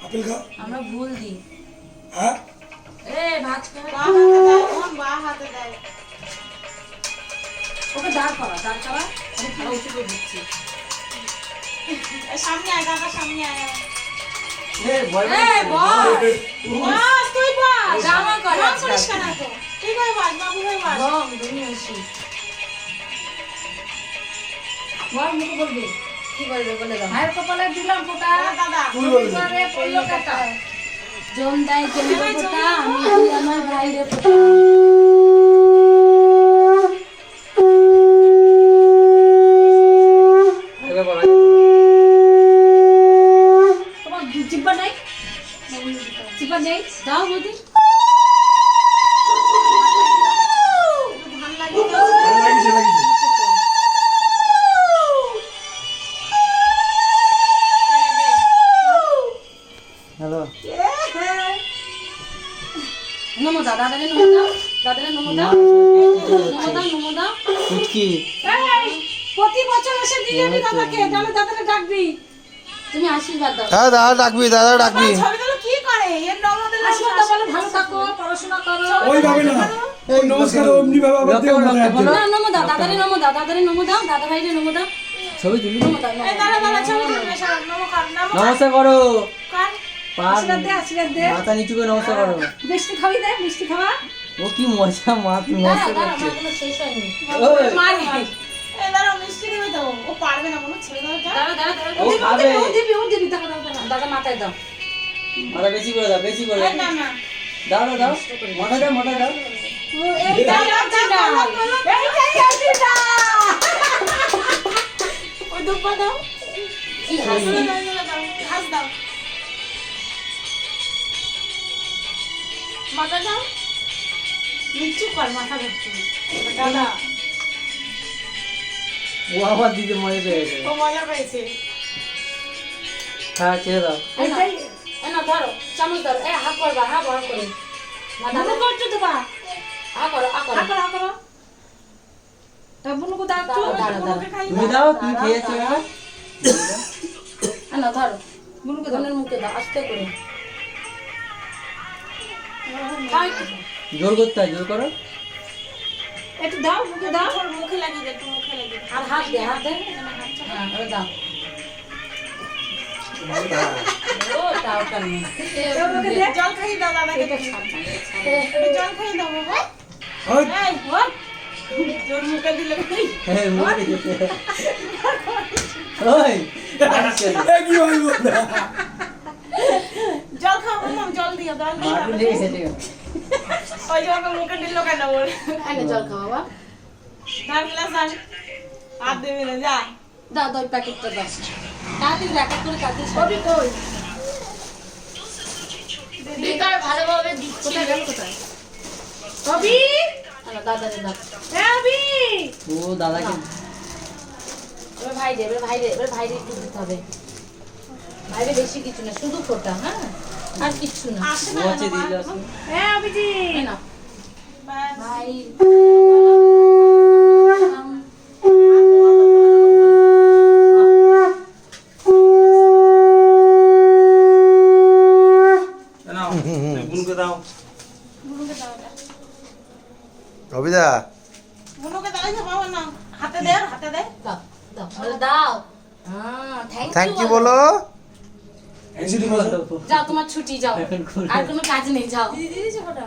Apple খাও। আমরা ভুল দিই। হ্যাঁ এ ভাত খা। বা হাতে দেয় ওকে দাঁড় করা আমি খাওয়া উঁচু করে দিচ্ছি। সামনে আয় দাদা সামনে আয় এ বস বাস তুই বাস জামা করে রং করিস কেন তো তুই কই বাস বাবু কই বাস রং ধরে আসি। বল মুখে বলবি কি বলবে বলে দাও। ভাইয়ের কপালে দিলাম ফোঁটা দাদা তুই বলবি পরে পড়লো কাটা। জম দেয় জমে ফোঁটা আমি দিই আমার ভাইয়ের ফোঁটা। তোমার জিব্বা নাই জিব্বা নেই দাও বৌদি। ধান লাগিয়ে ভালো লাগিছে লাগিছে হ্যালো নমো দাও দাদারে নমো দাও দাদারে নমো দাও নমো দাও। কুচকি এই, প্রতি বছর এসে দিয়ে যাবি দাদাকে তাহলে দাদারে ডাকবি। তুমি আশীর্বাদ দাও। হ্যাঁ দাদা ডাকবি ছবি তুলো কি করে এর নমদের আশীর্বাদ দাও বলে ভালো থাকো পড়াশোনা করো। ওইভাবে না ওই নমস্কার এমনি ভাবে আবার দেও না একদম। না নমো দাও দাদারে নমো দাও দাদারে নমো দাও দাদা ভাইরে নমো দাও ছবি তুলি নমো দাও এই দাদা দাদা ছবি তুলবে সব নমস্কার নমস্কার করো কার আশীর্বাদ দে আশীর্বাদ দে। মাথা নিচু করে নমস্কার করো মিষ্টি খাবি দে মিষ্টি খাওয়া। ও কি মজা মা তুমি নমস্কার করছো কোনো শেষ হয়নি। ওই, মারি এই দাদা মিষ্টি দেবে তো ও পারবে না মনে ছেড়ে দাও যা দাদা দাদা ও খাবে। ও দিবি দাদা দাদা দাদা মাথায় দাও। মাথা বেশি করে দাও বেশি করে এই না না দাও দাও মাথা দাও এই দাদা দাদা এই আশীর্বাদ ওই দুব্বা দাও কি হাসি। হাস দাও মাথা দাও নিচু কর মাথা ধরছি দাদা ও আবার দিতে মজা পেয়েছে ও মজা পেয়েছে হ্যাঁ ছেড়ে দাও এইটাই না ধরো চামচ ধরো এ হাত করবা হ্যাঁ বড় করে না দাদা করছো তো বা আ করো করো তা বুনুকু দাও তো তুমি দাও তুমি খেয়েছো এবার না ধরো বুনুকু ধনের মুখে দাও আস্তে করে জোর করতে হয় জোর করো একটু দাও মুখে দাও মুখে লাগিয়ে দে একটু মুখে লাগিয়ে দে আর হাত দে হ্যাঁ ওটা দাও ও দাও কানে জল খাইয়ে দাও দাদাকে একটু জল খাইয়ে দাও বাবা ওই এই হোক জোর মুখে দিলে হ্যাঁ মুখে যেতে ওই এ কি হইব না জল খাও মাম জল দিও জল দিও মারু লেগেছে ঠিক ওই যে ওকে মুখে দিল কেন বল আনে জল খাও বাবা ধান গ্লাস আন হাত দেবে না যা দাও দাও প্যাকেটটা দাও তাড়াতাড়ি প্যাকেট করে তাড়াতাড়ি সবই কই দিদার ভালোভাবে দিচ্ছি কোথায় গেল কোথায় কবি আলো দাদারে দাও কবি ও দাদাকে এবার ভাইরে একটু দিতে হবে ভাইরে বেশি কিছু না শুধু ফোটা হ্যাঁ আর কিছু না আসে ও না আছে দিয়ে আসো হ্যাঁ অভিজি না ব্যাস ভাই বুনকে দাও বুনুকে দাও এটা রবিদা বুনুকে দাও যে বাবা না হাতে দে হাতে দে দাও দাও বলে দাও হ্যাঁ থ্যাংক ইউ বলো এসে দিবস যাও তোমার ছুটি যাও এখন খুলে। আর কোনো কাজ নেই যাও দিদি দিদি ফটো